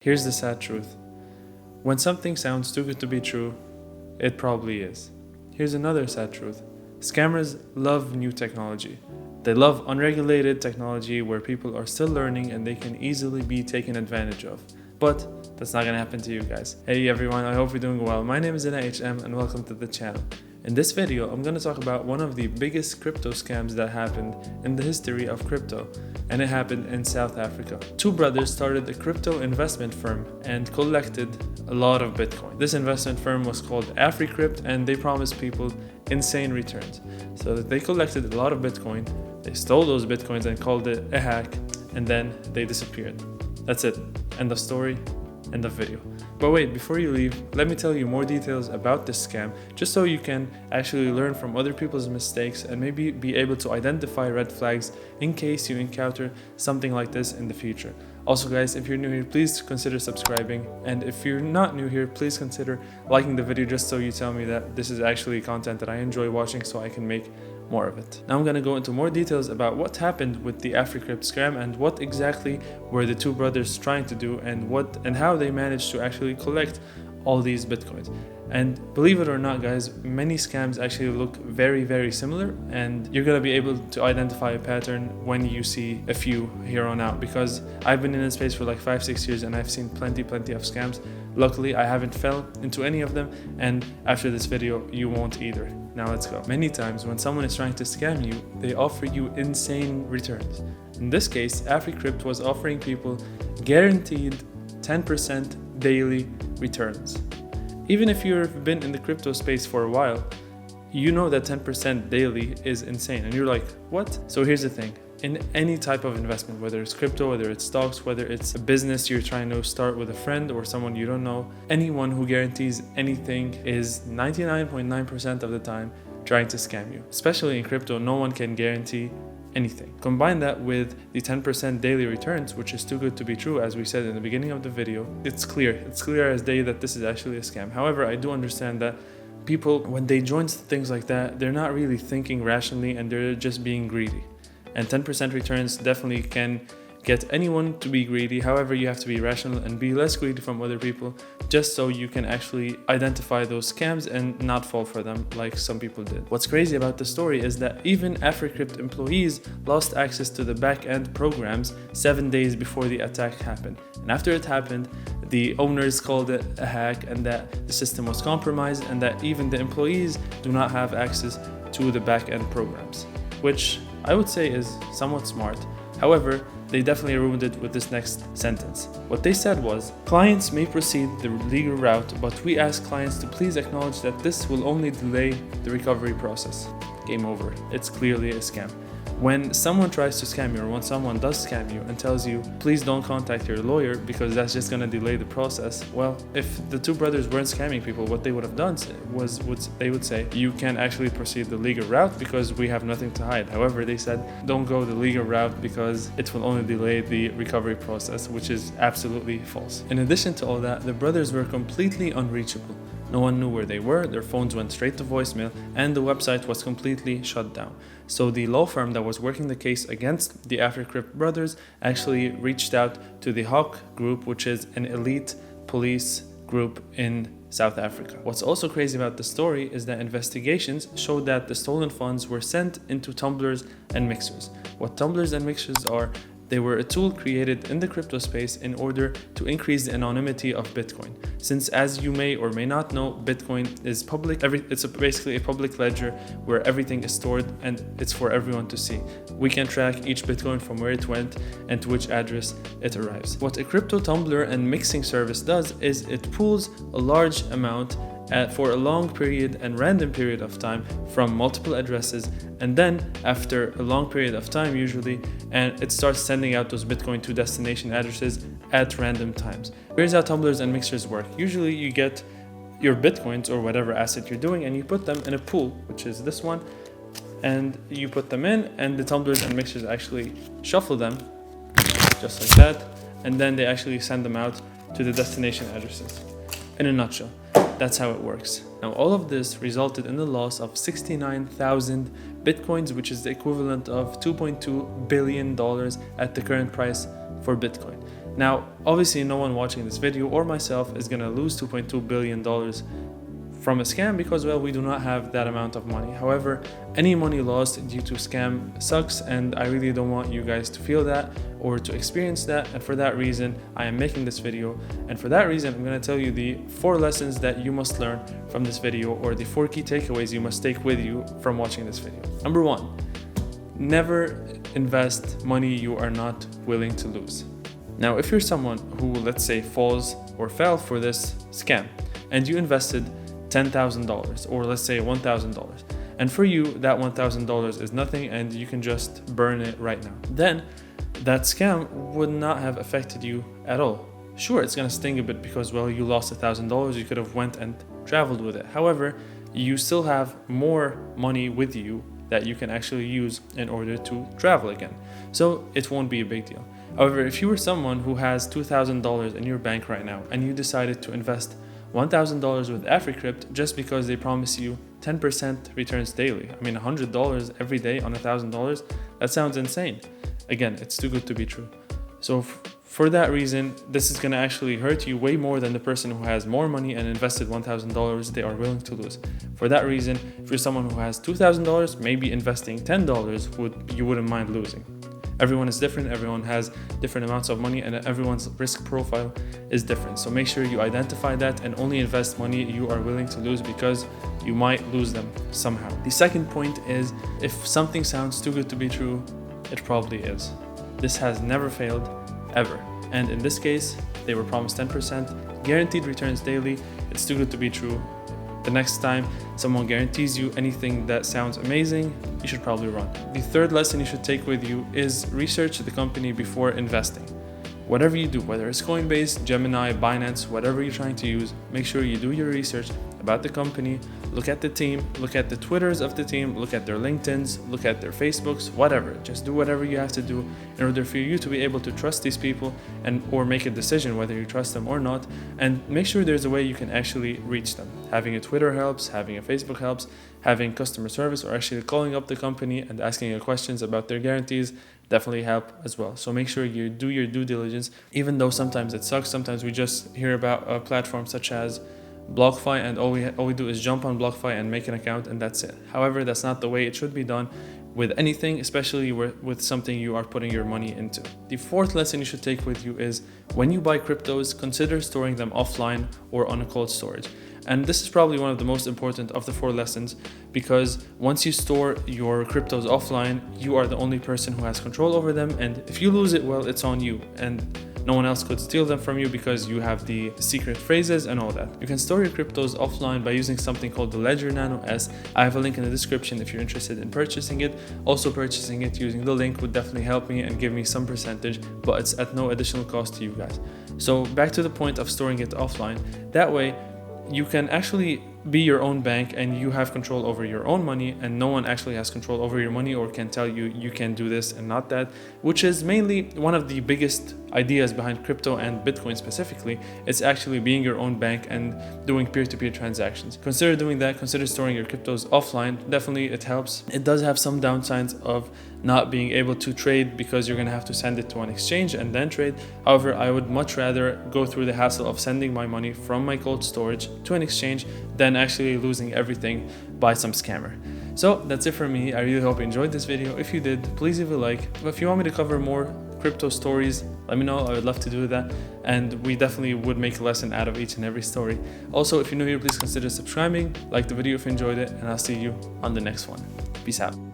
Here's the sad truth. When something sounds too good to be true, it probably is. Here's another sad truth. Scammers love new technology. They love unregulated technology where people are still learning and they can easily be taken advantage of. But that's not gonna happen to you guys. Hey everyone, I hope you're doing well. My name is HM and welcome to the channel. In this video, I'm going to talk about one of the biggest crypto scams that happened in the history of crypto, and it happened in South Africa. Two brothers started a crypto investment firm and collected a lot of Bitcoin. This investment firm was called Africrypt, and they promised people insane returns. So they collected a lot of Bitcoin, they stole those Bitcoins and called it a hack, and then they disappeared. That's it. End of story, end of video. But wait, before you leave, let me tell you more details about this scam, just so you can actually learn from other people's mistakes and maybe be able to identify red flags in case you encounter something like this in the future. Also guys, if you're new here, please consider subscribing, and if you're not new here, please consider liking the video just so you tell me that this is actually content that I enjoy watching so I can make more of it. Now I'm going to go into more details about what happened with the Africrypt scam and what exactly were the two brothers trying to do and how they managed to actually collect all these Bitcoins. And believe it or not guys, many scams actually look very similar, and you're going to be able to identify a pattern when you see a few here on out, because I've been in this space for like 5-6 years and I've seen plenty of scams. Luckily I haven't fell into any of them, and after this video you won't either. Now let's go. Many times when someone is trying to scam you, they offer you insane returns. In this case, Africrypt was offering people guaranteed 10% daily returns. Even if you've been in the crypto space for a while, you know that 10% daily is insane, and you're like, what? So here's the thing. In any type of investment, whether it's crypto, whether it's stocks, whether it's a business you're trying to start with a friend or someone you don't know, anyone who guarantees anything is 99.9% of the time trying to scam you. Especially in crypto, no one can guarantee anything. Combine that with the 10% daily returns, which is too good to be true, as we said in the beginning of the video. It's clear as day that this is actually a scam. However, I do understand that people, when they join things like that, they're not really thinking rationally and they're just being greedy. And 10% returns definitely can get anyone to be greedy. However, you have to be rational and be less greedy from other people, just so you can actually identify those scams and not fall for them like some people did. What's crazy about the story is that even Africrypt employees lost access to the back-end programs 7 days before the attack happened. And after it happened, the owners called it a hack and that the system was compromised and that even the employees do not have access to the back-end programs, which I would say is somewhat smart. However, they definitely ruined it with this next sentence. What they said was, clients may proceed the legal route, but we ask clients to please acknowledge that this will only delay the recovery process. Game over. It's clearly a scam. When someone tries to scam you, or when someone does scam you and tells you, please don't contact your lawyer because that's just going to delay the process, well, if the two brothers weren't scamming people, what they would have done was they would say, you can actually proceed the legal route because we have nothing to hide. However, they said, don't go the legal route because it will only delay the recovery process, which is absolutely false. In addition to all that, the brothers were completely unreachable. No one knew where they were, their phones went straight to voicemail, and the website was completely shut down. So the law firm that was working the case against the Africrypt brothers actually reached out to the Hawk group, which is an elite police group in South Africa. What's also crazy about the story is that investigations showed that the stolen funds were sent into tumblers and mixers. What tumblers and mixers are, they were a tool created in the crypto space in order to increase the anonymity of Bitcoin. Since, as you may or may not know, Bitcoin is public. It's basically a public ledger where everything is stored and it's for everyone to see. We can track each Bitcoin from where it went and to which address it arrives. What a crypto tumbler and mixing service does is it pools a large amount for a long period and random period of time from multiple addresses, and then after a long period of time usually, and it starts sending out those Bitcoin to destination addresses at random times. Here's how tumblers and mixers work. Usually you get your Bitcoins or whatever asset you're doing and you put them in a pool, which is this one, and you put them in, and the tumblers and mixers actually shuffle them just like that, and then they actually send them out to the destination addresses. In a nutshell, that's how it works. Now, all of this resulted in the loss of 69,000 Bitcoins, which is the equivalent of $2.2 billion at the current price for Bitcoin. Now, obviously no one watching this video or myself is gonna lose $2.2 billion from a scam because, well, we do not have that amount of money. However, any money lost due to scam sucks, and I really don't want you guys to feel that or to experience that. And for that reason, I am making this video. And for that reason, I'm going to tell you the 4 lessons that you must learn from this video, or the 4 key takeaways you must take with you from watching this video. Number 1, never invest money you are not willing to lose. Now, if you're someone who, let's say, falls or fell for this scam and you invested $10,000 or let's say $1,000, and for you that $1,000 is nothing and you can just burn it right now, then that scam would not have affected you at all. Sure, it's gonna sting a bit because, well, you lost $1,000, you could have went and traveled with it. However, you still have more money with you that you can actually use in order to travel again, so it won't be a big deal. However, if you were someone who has $2,000 in your bank right now and you decided to invest $1,000 with Africrypt just because they promise you 10% returns daily. I mean, $100 every day on $1,000, that sounds insane. Again, it's too good to be true. So for that reason, this is going to actually hurt you way more than the person who has more money and invested $1,000 they are willing to lose. For that reason, if you're someone who has $2,000, maybe investing $10 you wouldn't mind losing. Everyone is different, everyone has different amounts of money, and everyone's risk profile is different. So make sure you identify that and only invest money you are willing to lose, because you might lose them somehow. The second point is, if something sounds too good to be true, it probably is. This has never failed, ever. And in this case, they were promised 10%, guaranteed returns daily. It's too good to be true. The next time someone guarantees you anything that sounds amazing, you should probably run. The third lesson you should take with you is research the company before investing. Whatever you do, whether it's Coinbase, Gemini, Binance, whatever you're trying to use, make sure you do your research about the company, look at the team, look at the Twitters of the team, look at their LinkedIns, look at their Facebooks, whatever. Just do whatever you have to do in order for you to be able to trust these people or make a decision whether you trust them or not, and make sure there's a way you can actually reach them. Having a Twitter helps, having a Facebook helps, having customer service or actually calling up the company and asking you questions about their guarantees definitely help as well. So make sure you do your due diligence, even though sometimes it sucks. Sometimes we just hear about platforms such as BlockFi, and all we do is jump on BlockFi and make an account, and that's it. However, that's not the way it should be done with anything, especially with something you are putting your money into. The fourth lesson you should take with you is, when you buy cryptos, consider storing them offline or on a cold storage. And this is probably one of the most important of the 4 lessons, because once you store your cryptos offline, you are the only person who has control over them, and if you lose it, well, it's on you, and no one else could steal them from you because you have the secret phrases and all that. You can store your cryptos offline by using something called the Ledger Nano S. I have a link in the description if you're interested in purchasing it. Also, purchasing it using the link would definitely help me and give me some percentage, but it's at no additional cost to you guys. So back to the point of storing it offline. That way, you can actually be your own bank and you have control over your own money, and no one actually has control over your money or can tell you you can do this and not that, which is mainly one of the biggest ideas behind crypto and Bitcoin specifically. It's actually being your own bank and doing peer-to-peer transactions. Consider doing that. Consider storing your cryptos offline. Definitely it helps. It does have some downsides of not being able to trade because you're going to have to send it to an exchange and then trade. However, I would much rather go through the hassle of sending my money from my cold storage to an exchange than actually losing everything by some scammer. So that's it for me. I really hope you enjoyed this video. If you did, please leave a like. If you want me to cover more crypto stories, let me know. I would love to do that, and we definitely would make a lesson out of each and every story. Also, if you're new here, please consider subscribing, like the video if you enjoyed it, and I'll see you on the next one. Peace out.